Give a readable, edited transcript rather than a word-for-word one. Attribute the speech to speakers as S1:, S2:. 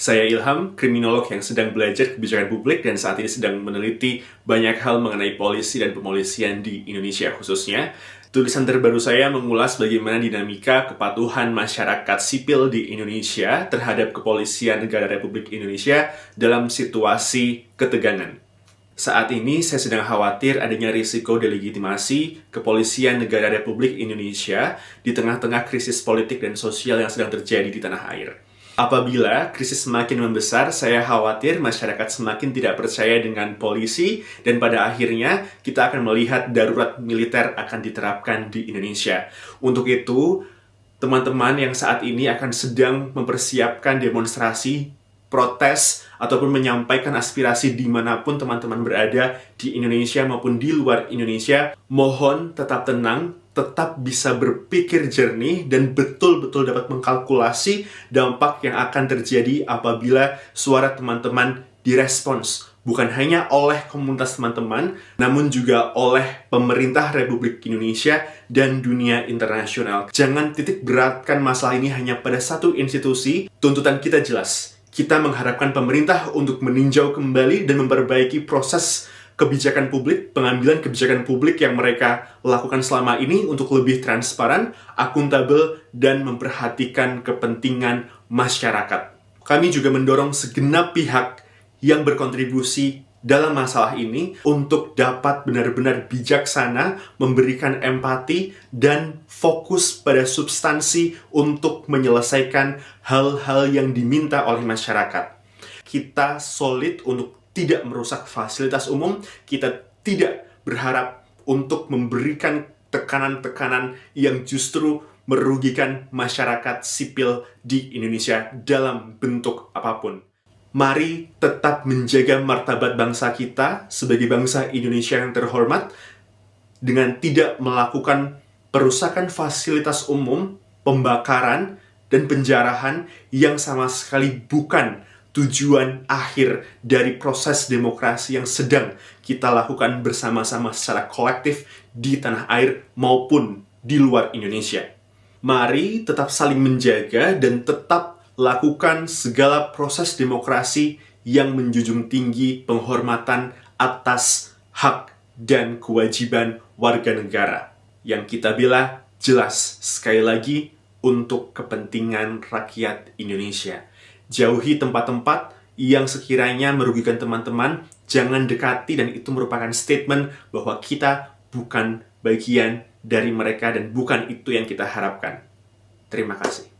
S1: Saya Ilham, kriminolog yang sedang belajar kebijakan publik dan saat ini sedang meneliti banyak hal mengenai polisi dan pemolisian di Indonesia khususnya. Tulisan terbaru saya mengulas bagaimana dinamika kepatuhan masyarakat sipil di Indonesia terhadap kepolisian negara Republik Indonesia dalam situasi ketegangan. Saat ini saya sedang khawatir adanya risiko delegitimasi kepolisian negara Republik Indonesia di tengah-tengah krisis politik dan sosial yang sedang terjadi di tanah air. Apabila krisis semakin membesar, saya khawatir masyarakat semakin tidak percaya dengan polisi dan pada akhirnya kita akan melihat darurat militer akan diterapkan di Indonesia. Untuk itu, teman-teman yang saat ini akan sedang mempersiapkan demonstrasi, protes, ataupun menyampaikan aspirasi dimanapun teman-teman berada di Indonesia maupun di luar Indonesia, mohon tetap tenang, tetap bisa berpikir jernih dan betul-betul dapat mengkalkulasi dampak yang akan terjadi apabila suara teman-teman direspons. Bukan hanya oleh komunitas teman-teman, namun juga oleh pemerintah Republik Indonesia dan dunia internasional. Jangan titik beratkan masalah ini hanya pada satu institusi. Tuntutan kita jelas. Kita mengharapkan pemerintah untuk meninjau kembali dan memperbaiki proses kebijakan publik, pengambilan kebijakan publik yang mereka lakukan selama ini untuk lebih transparan, akuntabel, dan memperhatikan kepentingan masyarakat. Kami juga mendorong segenap pihak yang berkontribusi dalam masalah ini untuk dapat benar-benar bijaksana, memberikan empati, dan fokus pada substansi untuk menyelesaikan hal-hal yang diminta oleh masyarakat. Kita solid untuk tidak merusak fasilitas umum, kita tidak berharap untuk memberikan tekanan-tekanan yang justru merugikan masyarakat sipil di Indonesia dalam bentuk apapun. Mari tetap menjaga martabat bangsa kita sebagai bangsa Indonesia yang terhormat dengan tidak melakukan perusakan fasilitas umum, pembakaran, dan penjarahan yang sama sekali bukan tujuan akhir dari proses demokrasi yang sedang kita lakukan bersama-sama secara kolektif di tanah air maupun di luar Indonesia. Mari tetap saling menjaga dan tetap lakukan segala proses demokrasi yang menjunjung tinggi penghormatan atas hak dan kewajiban warga negara. Yang kita bela jelas sekali lagi untuk kepentingan rakyat Indonesia. Jauhi tempat-tempat yang sekiranya merugikan teman-teman, jangan dekati, dan itu merupakan statement bahwa kita bukan bagian dari mereka dan bukan itu yang kita harapkan. Terima kasih.